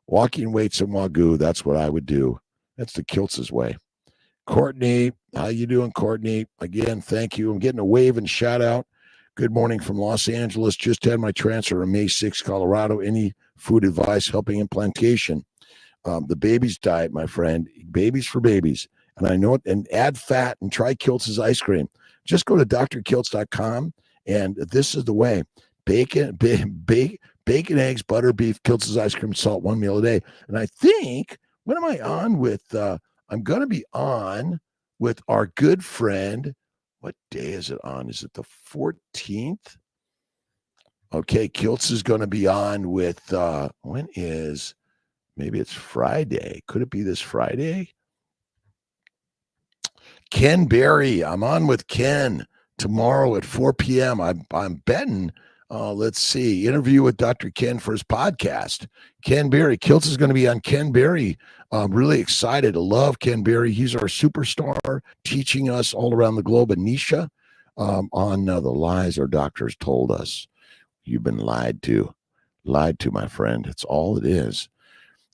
Walking weights and Wagyu. That's what I would do. That's the Kiltz's way. Courtney, how you doing, Courtney? Again, thank you. I'm getting a wave and shout out. Good morning from Los Angeles. Just had my transfer on May 6, Colorado. Any food advice helping implantation? The baby's diet, my friend, babies for babies. And I know it, and add fat and try Kiltz's ice cream. Just go to drkiltz.com, and this is the way. Bacon, eggs, butter, beef, Kiltz's ice cream, salt, one meal a day. And I think, when am I on with? I'm going to be on with our good friend. What day is it on? Is it the 14th? Okay, Kiltz is going to be on with, when is, maybe it's Friday. Could it be this Friday? Ken Berry. I'm on with Ken tomorrow at 4 p.m. I'm betting, let's see, interview with Dr. Ken for his podcast. Ken Berry. Kiltz is going to be on Ken Berry. I'm really excited. I love Ken Berry. He's our superstar, teaching us all around the globe, Anisha, on the lies our doctors told us. You've been lied to. Lied to, my friend. It's all it is.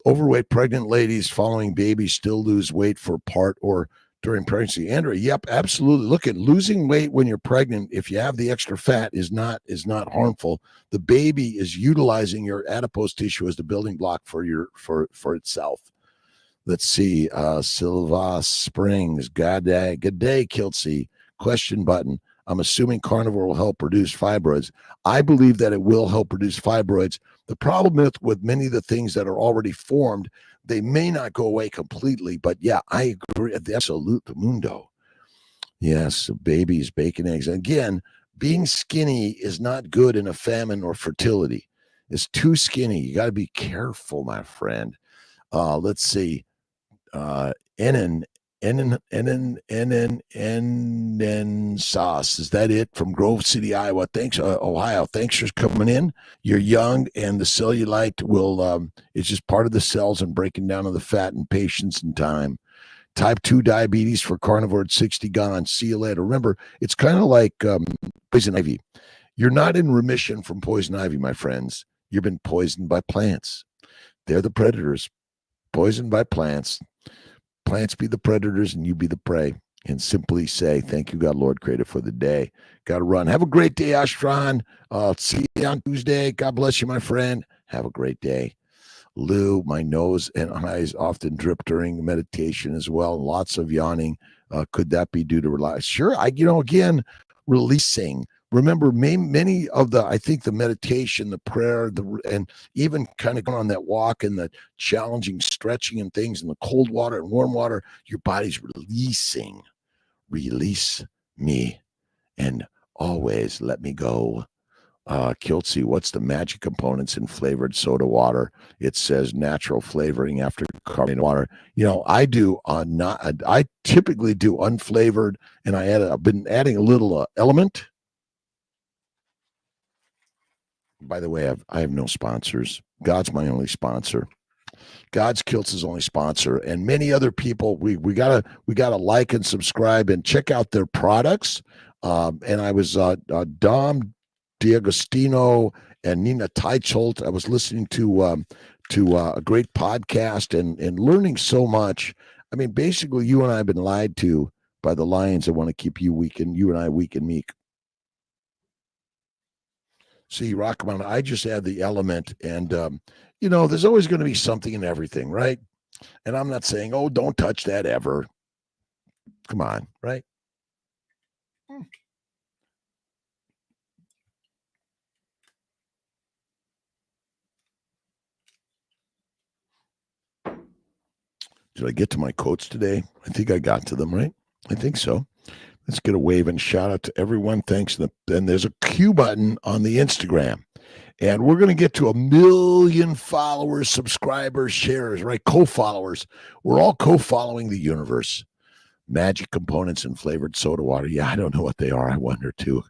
Overweight pregnant ladies following babies still lose weight for part or during pregnancy. Andrea, yep, absolutely. Look at losing weight when you're pregnant. If you have the extra fat, is not harmful. The baby is utilizing your adipose tissue as the building block for itself. Let's see. Silva Springs. Good day, Kiltzy. Question button. I'm assuming carnivore will help reduce fibroids. I believe that it will help reduce fibroids. The problem with many of the things that are already formed, they may not go away completely. But yeah, I agree. Absolute mundo. Yes, babies, bacon, eggs. Again, being skinny is not good in a famine or fertility. It's too skinny. You got to be careful, my friend. Let's see. Ennen sauce. Is that it from Grove City, Iowa? Thanks, Ohio. Thanks for coming in. You're young, and the cellulite will, it's just part of the cells and breaking down of the fat and patience and time. Type 2 diabetes for carnivore at 60 gone. See you later. Remember, it's kind of like poison ivy. You're not in remission from poison ivy, my friends. You've been poisoned by plants. They're the predators. Poisoned by plants. Plants be the predators and you be the prey. And simply say, thank you, God, Lord, Creator, for the day. Got to run. Have a great day, Ashran. See you on Tuesday. God bless you, my friend. Have a great day. Lou, my nose and eyes often drip during meditation as well. Lots of yawning. Could that be due to relax? Sure. Again, releasing. Remember, many of I think the meditation, the prayer, and even kind of going on that walk and the challenging stretching and things in the cold water and warm water, your body's releasing. Release me and always let me go. Kiltzy, what's the magic components in flavored soda water? It says natural flavoring after carbonated water. I do I typically do unflavored, and I've been adding a little element. By the way, I have no sponsors. God's my only sponsor. God's Kiltz's only sponsor, and many other people. We gotta like and subscribe and check out their products. And I was Dom D'Agostino and Nina Teicholz. I was listening to a great podcast and learning so much. I mean, basically, you and I have been lied to by the lions that want to keep you weak and you and I weak and meek. See, Rockman, I just add the element, and there's always going to be something in everything, right? And I'm not saying, oh, don't touch that ever. Come on, right? Did I get to my quotes today? I think I got to them, right? I think so. Let's get a wave and shout out to everyone. Thanks. And there's a Q button on the Instagram. And we're going to get to 1 million followers, subscribers, shares, right? Co-followers. We're all co-following the universe. Magic components in flavored soda water. Yeah, I don't know what they are. I wonder too.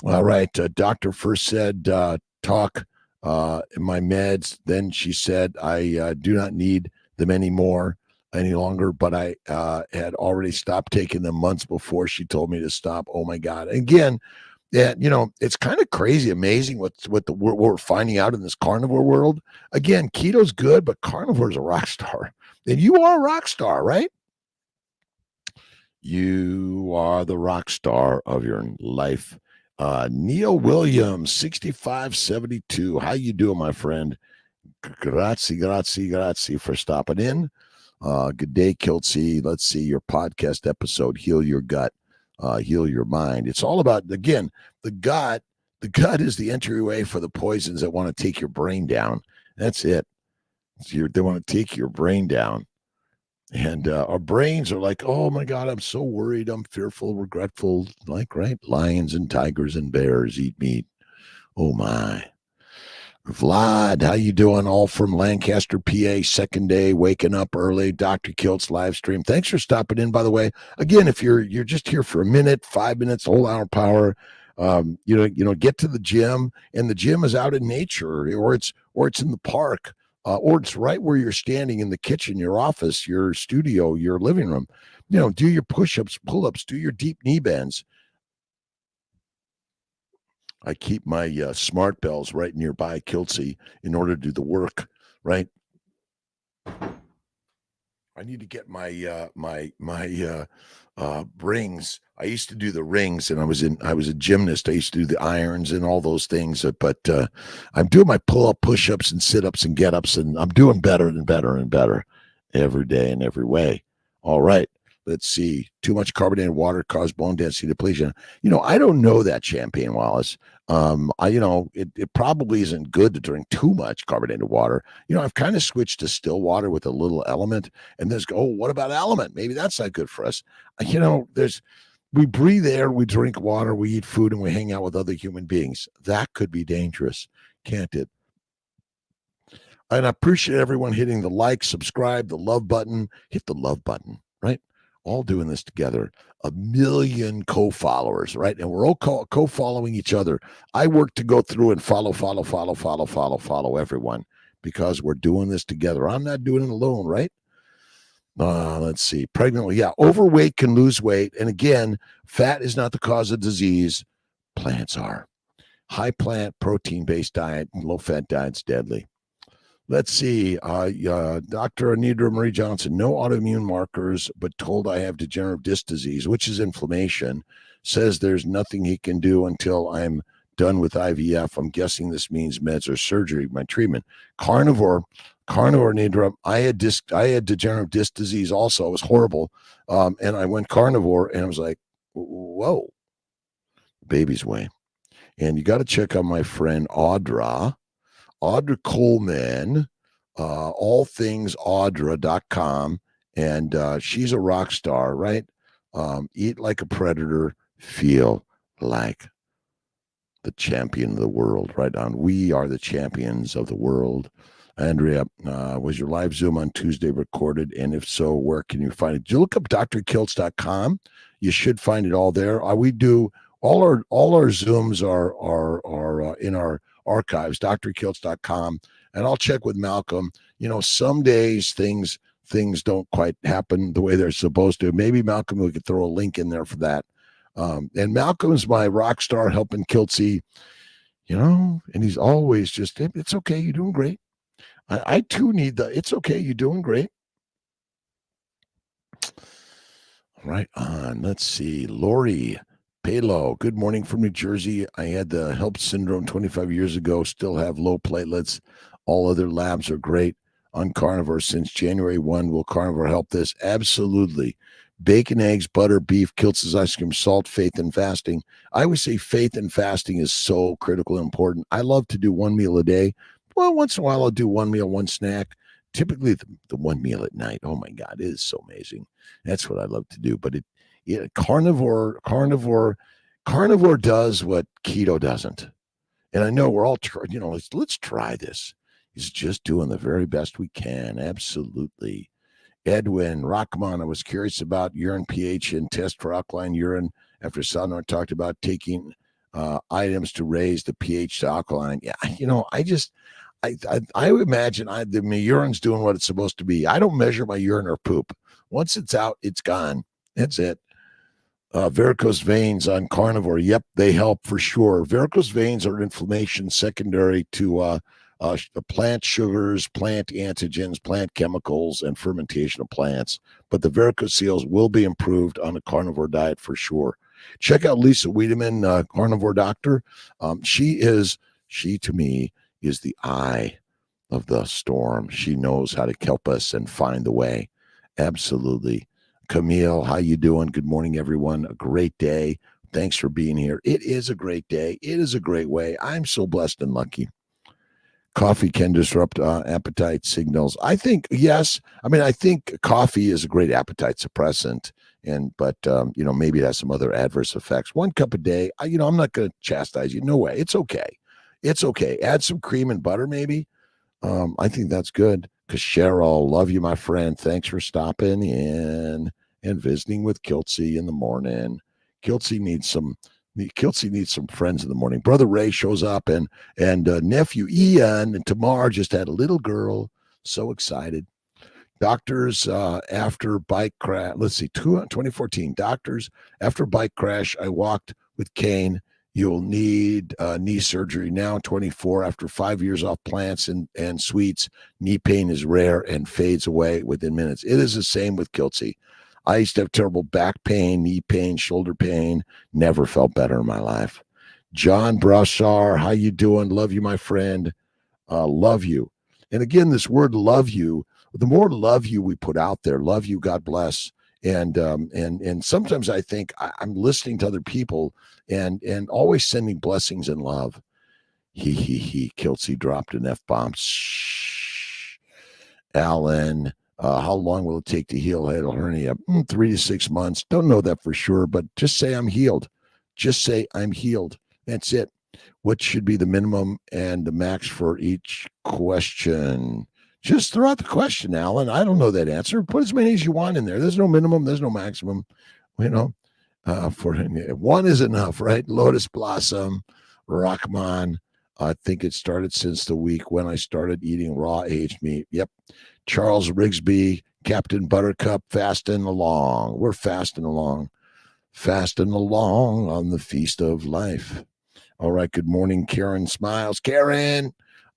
All right. Doctor first said, talk in my meds. Then she said, I do not need them any longer, but I had already stopped taking them months before she told me to stop. Oh my God. Again, it's kind of crazy, amazing what we're finding out in this carnivore world. Again, keto's good, but carnivore is a rock star. And you are a rock star, right? You are the rock star of your life. Neil Williams, 6572. How you doing, my friend? Grazie for stopping in. Good day, Kiltz. Let's see your podcast episode, Heal Your Gut, Heal Your Mind. It's all about, again, the gut. The gut is the entryway for the poisons that want to take your brain down. That's it. They want to take your brain down. And our brains are like, oh my God, I'm so worried. I'm fearful, regretful. Like, right? Lions and tigers and bears eat meat. Oh my. Vlad, how you doing? All from Lancaster, PA, second day, waking up early. Dr. Kiltz live stream. Thanks for stopping in, by the way. Again, if you're just here for a minute, 5 minutes, whole hour power, get to the gym, and the gym is out in nature, or it's in the park, or it's right where you're standing in the kitchen, your office, your studio, your living room. Do your push-ups, pull-ups, do your deep knee bends. I keep my smart bells right nearby, Kiltz, in order to do the work, right? I need to get my rings. I used to do the rings, and I was a gymnast. I used to do the irons and all those things. But I'm doing my pull-up, push-ups, and sit-ups and get-ups, and I'm doing better and better and better every day in every way. All right. Let's see. Too much carbonated water causes bone density depletion. I don't know that, Champagne Wallace. It probably isn't good to drink too much carbonated water. I've kind of switched to still water with a little element, and what about element? Maybe that's not good for us. We breathe air, we drink water, we eat food, and we hang out with other human beings. That could be dangerous, can't it? And I appreciate everyone hitting the like, subscribe, the love button. Hit the love button, right? All doing this together. 1 million co-followers, right? And we're all co-following each other. I work to go through and follow everyone because we're doing this together. I'm not doing it alone, right? Let's see. Pregnant, yeah. Overweight can lose weight. And again, fat is not the cause of disease. Plants are. High plant, protein-based diet, low-fat diet's deadly. Let's see. Dr. Anita Marie Johnson, no autoimmune markers, but told I have degenerative disc disease, which is inflammation. Says there's nothing he can do until I'm done with IVF. I'm guessing this means meds or surgery, my treatment. Carnivore, Nidra. I had degenerative disc disease also. It was horrible. And I went carnivore, and I was like, whoa, baby's way. And you got to check out my friend Audra Coleman, allthingsaudra.com. And she's a rock star, right? Eat like a predator, feel like the champion of the world, right on. We are the champions of the world. Andrea, was your live Zoom on Tuesday recorded? And if so, where can you find it? Did you look up drkiltz.com? You should find it all there. We do all our Zooms are in our archives, drkiltz.com. And I'll check with Malcolm. Some days things don't quite happen the way they're supposed to. Maybe Malcolm, we could throw a link in there for that. And Malcolm's my rock star helping Kiltz, and he's always just, it's okay, you're doing great. I too need it's okay, you're doing great. Right on. Let's see. Lori Palo, good morning from New Jersey. I had the HELP syndrome 25 years ago, still have low platelets. All other labs are great on carnivore since January 1. Will carnivore help this? Absolutely. Bacon, eggs, butter, beef, Kiltz's ice cream, salt, faith, and fasting. I always say faith and fasting is so critical and important. I love to do one meal a day. Well, once in a while I'll do one meal, one snack. Typically the one meal at night. Oh my God, it is so amazing. That's what I love to do. But carnivore does what keto doesn't. And I know we're all let's try this. He's just doing the very best we can. Absolutely. Edwin Rockman, I was curious about urine pH and test for alkaline urine after Sadnar talked about taking items to raise the pH to alkaline. Yeah, I imagine my urine's doing what it's supposed to be. I don't measure my urine or poop. Once it's out, it's gone. That's it. Varicose veins on carnivore. Yep, they help for sure. Varicose veins are inflammation secondary to plant sugars, plant antigens, plant chemicals, and fermentation of plants. But the varicocele will be improved on a carnivore diet for sure. Check out Lisa Wiedemann, carnivore doctor. She to me is the eye of the storm. She knows how to help us and find the way. Absolutely. Camille, how you doing? Good morning, everyone. A great day. Thanks for being here. It is a great day. It is a great way. I'm so blessed and lucky. Coffee can disrupt appetite signals. I think yes. I mean, I think coffee is a great appetite suppressant, but maybe it has some other adverse effects. 1 cup a day. I'm not going to chastise you. No way. It's okay. It's okay. Add some cream and butter, maybe. I think that's good. Because Cheryl, love you, my friend. Thanks for stopping in and visiting with Kiltzy in the morning. Kiltzy needs some friends in the morning. Brother Ray shows up, and nephew Ian and Tamar just had a little girl. So excited. Doctors after bike crash. Let's see, 2014. Doctors after bike crash. I walked with cane. You'll need knee surgery now. 24 after 5 years off plants and sweets. Knee pain is rare and fades away within minutes. It is the same with Kiltzy. I used to have terrible back pain, knee pain, shoulder pain. Never felt better in my life. John Brassar, how you doing? Love you, my friend. Love you. And again, this word "love you." The more "love you" we put out there, love you, God bless. And sometimes I think I'm listening to other people and always sending blessings and love. He. Kiltzy dropped an F-bomb. Shh. Alan. How long will it take to heal hiatal hernia? 3 to 6 months. Don't know that for sure, but just say I'm healed. Just say I'm healed. That's it. What should be the minimum and the max for each question? Just throw out the question, Alan. I don't know that answer. Put as many as you want in there. There's no minimum. There's no maximum. For one is enough, right? Lotus Blossom, Rahman. I think it started since the week when I started eating raw aged meat. Yep. Charles Rigsby, Captain Buttercup, fasting along. We're fasting along on the feast of life. All right. Good morning, Karen Smiles. Karen,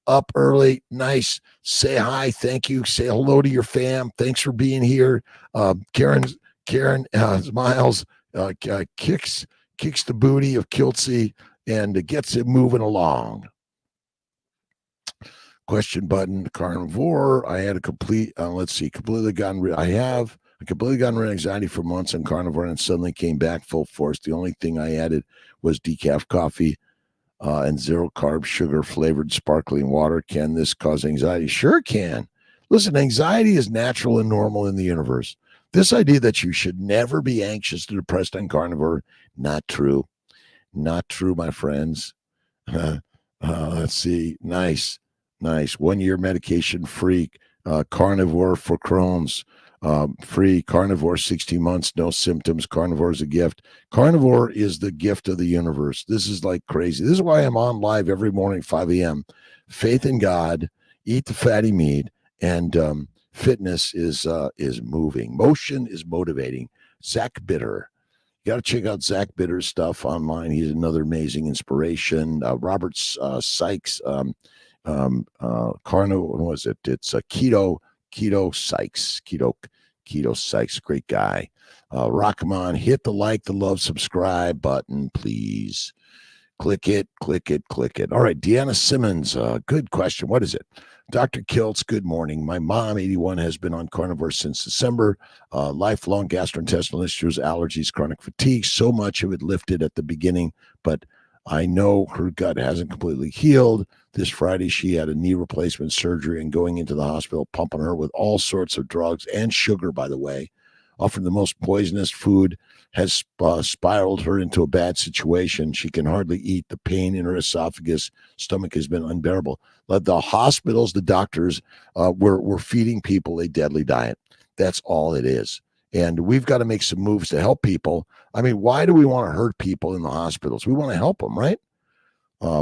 up early. Nice. Say hi. Thank you. Say hello to your fam. Thanks for being here. Karen Smiles kicks the booty of Kiltzy and gets it moving along. Question button, carnivore. I had a completely gotten rid of anxiety for months on carnivore and suddenly came back full force. The only thing I added was decaf coffee and zero carb, sugar flavored sparkling water. Can this cause anxiety? Sure can. Listen, anxiety is natural and normal in the universe. This idea that you should never be anxious or depressed on carnivore, not true. Not true, my friends. Let's see. Nice. 1 year medication free. Carnivore for Crohn's. Free. Carnivore 60 months, no symptoms. Carnivore is a gift. Carnivore is the gift of the universe. This is like crazy. This is why I'm on live every morning, 5 a.m. Faith in God, eat the fatty meat, and fitness is moving. Motion is motivating. Zach Bitter. You got to check out Zach Bitter's stuff online. He's another amazing inspiration. Robert Sykes, Carno, what was it? It's a Keto Sykes. Keto Sykes, great guy. Rockman, hit the like, the love, subscribe button, please. Click it. All right, Deanna Simmons, good question. What is it? Dr. Kiltz, good morning. My mom, 81, has been on carnivore since December. Lifelong gastrointestinal issues, allergies, chronic fatigue. So much of it lifted at the beginning, but I know her gut hasn't completely healed. This Friday, she had a knee replacement surgery and going into the hospital, pumping her with all sorts of drugs and sugar, by the way. Often the most poisonous food has spiraled her into a bad situation. She can hardly eat. The pain in her esophagus, stomach has been unbearable. The hospitals, the doctors were feeding people a deadly diet. That's all it is. And we've got to make some moves to help people. I mean, why do we want to hurt people in the hospitals? We want to help them, right?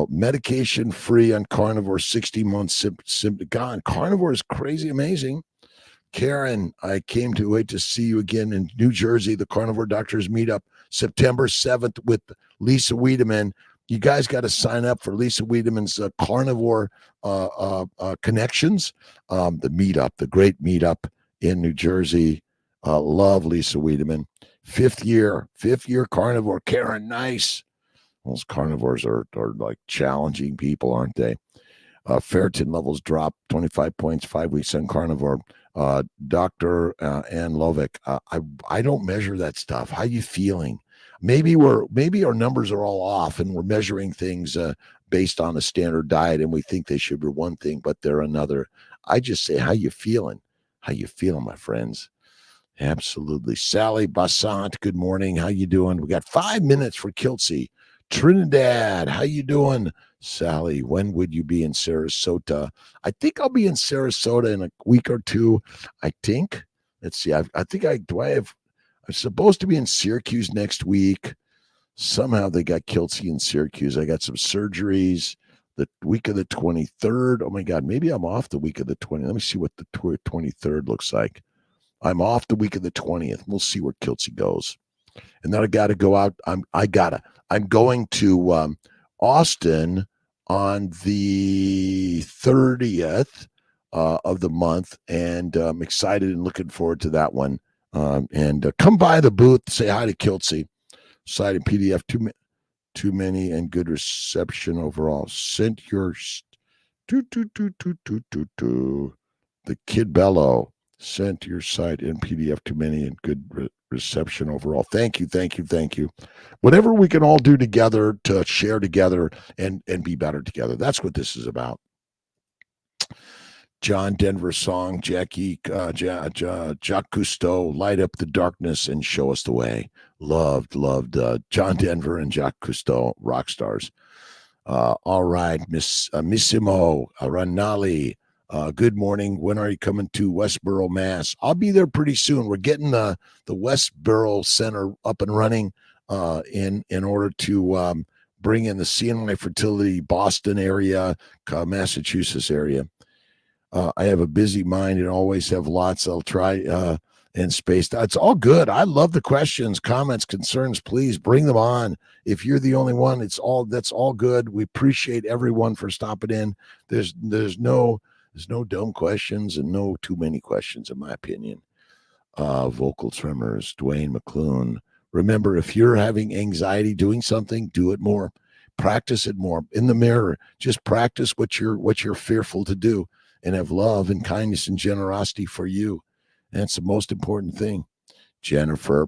Medication free on carnivore, 60 months gone. Carnivore is crazy amazing. Karen, I came to wait to see you again in New Jersey. The Carnivore Doctors Meetup, September 7th with Lisa Wiedemann. You guys got to sign up for Lisa Wiedemann's Carnivore Connections, the meetup, the great meetup in New Jersey. Love Lisa Wiedemann. Fifth year carnivore. Karen, nice. Those carnivores are like challenging people, aren't they? Ferritin levels drop 25 points, 5 weeks on carnivore. Dr. Ann Lovick, I don't measure that stuff. How you feeling? Maybe our numbers are all off and we're measuring things based on a standard diet and we think they should be one thing, but they're another. I just say, how you feeling? How you feeling, my friends? Absolutely. Sally Bassant, good morning. How you doing? We got 5 minutes for Kiltzy. Trinidad, how you doing? Sally, when would you be in Sarasota? I think I'll be in Sarasota in a week or two. I think. Let's see. I'm supposed to be in Syracuse next week. Somehow they got Kiltzy in Syracuse. I got some surgeries the week of the 23rd. Oh my God, maybe I'm off the week of the 20th. Let me see what the 23rd looks like. I'm off the week of the 20th. We'll see where Kiltzy goes. And then I got to go out. I'm going to Austin on the 30th of the month, and I'm excited and looking forward to that one. And come by the booth, say hi to Kiltzy. Site and PDF, too many and good reception overall. Sent your the Kid Bello sent your site in PDF, too many and good reception overall. Thank you. Whatever we can all do together to share together and be better together. That's what this is about. John Denver song, Jacques Cousteau, Light Up the Darkness and Show Us the Way. Loved John Denver and Jacques Cousteau, rock stars. All right, Missimo Ranali, good morning. When are you coming to Westboro, Mass? I'll be there pretty soon. We're getting the Westboro Center up and running in order to bring in the CNY Fertility Boston area, Massachusetts area. I have a busy mind and always have lots. I'll try and space. It's all good. I love the questions, comments, concerns. Please bring them on. If you're the only one, that's all good. We appreciate everyone for stopping in. There's no dumb questions and no too many questions, in my opinion. Vocal tremors, Dwayne McClune. Remember, if you're having anxiety doing something, do it more. Practice it more in the mirror. Just practice what you're fearful to do. And have love and kindness and generosity for you. That's the most important thing. Jennifer,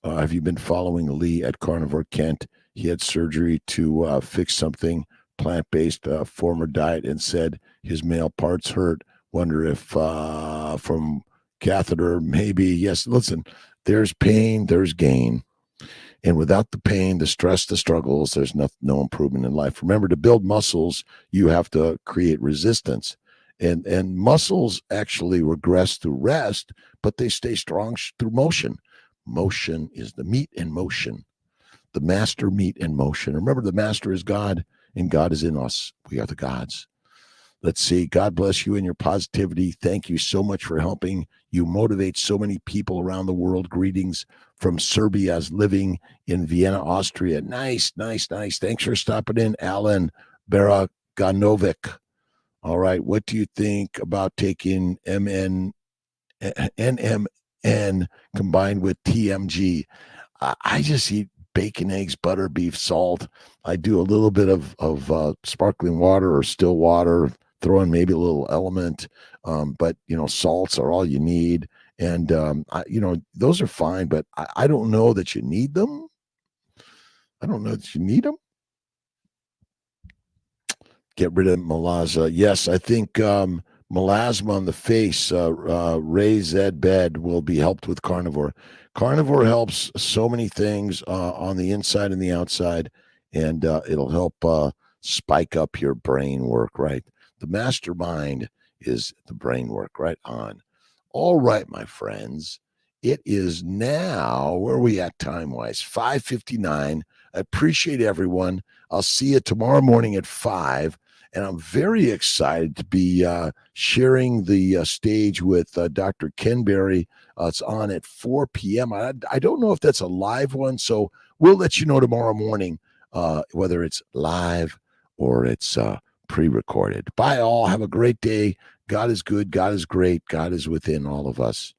have you been following Lee at Carnivore Kent? He had surgery to fix something plant-based former diet and said his male parts hurt. Wonder if from catheter, maybe. Yes, listen, there's pain, there's gain. And without the pain, the stress, the struggles, there's no improvement in life. Remember, to build muscles, you have to create resistance. And muscles actually regress through rest, but they stay strong through motion. Motion is the meat in motion. The master meat in motion. Remember, the master is God, and God is in us. We are the gods. Let's see. God bless you and your positivity. Thank you so much for helping. You motivate so many people around the world. Greetings from Serbia, living in Vienna, Austria. Nice. Thanks for stopping in, Alan Baraganovic. All right. What do you think about taking NMN combined with TMG? I just eat bacon, eggs, butter, beef, salt. I do a little bit of sparkling water or still water, throw in maybe a little element. But, salts are all you need. And, those are fine, but I don't know that you need them. Get rid of melasma. Yes, I think melasma on the face, Ray Zed Bed will be helped with carnivore. Carnivore helps so many things on the inside and the outside, and it'll help spike up your brain work, right? The mastermind is the brain work, right on. All right, my friends. It is now, where are we at time-wise? 5:59. I appreciate everyone. I'll see you tomorrow morning at 5. And I'm very excited to be sharing the stage with Dr. Ken Berry. It's on at 4 p.m. I don't know if that's a live one, so we'll let you know tomorrow morning whether it's live or it's pre-recorded. Bye, all. Have a great day. God is good. God is great. God is within all of us.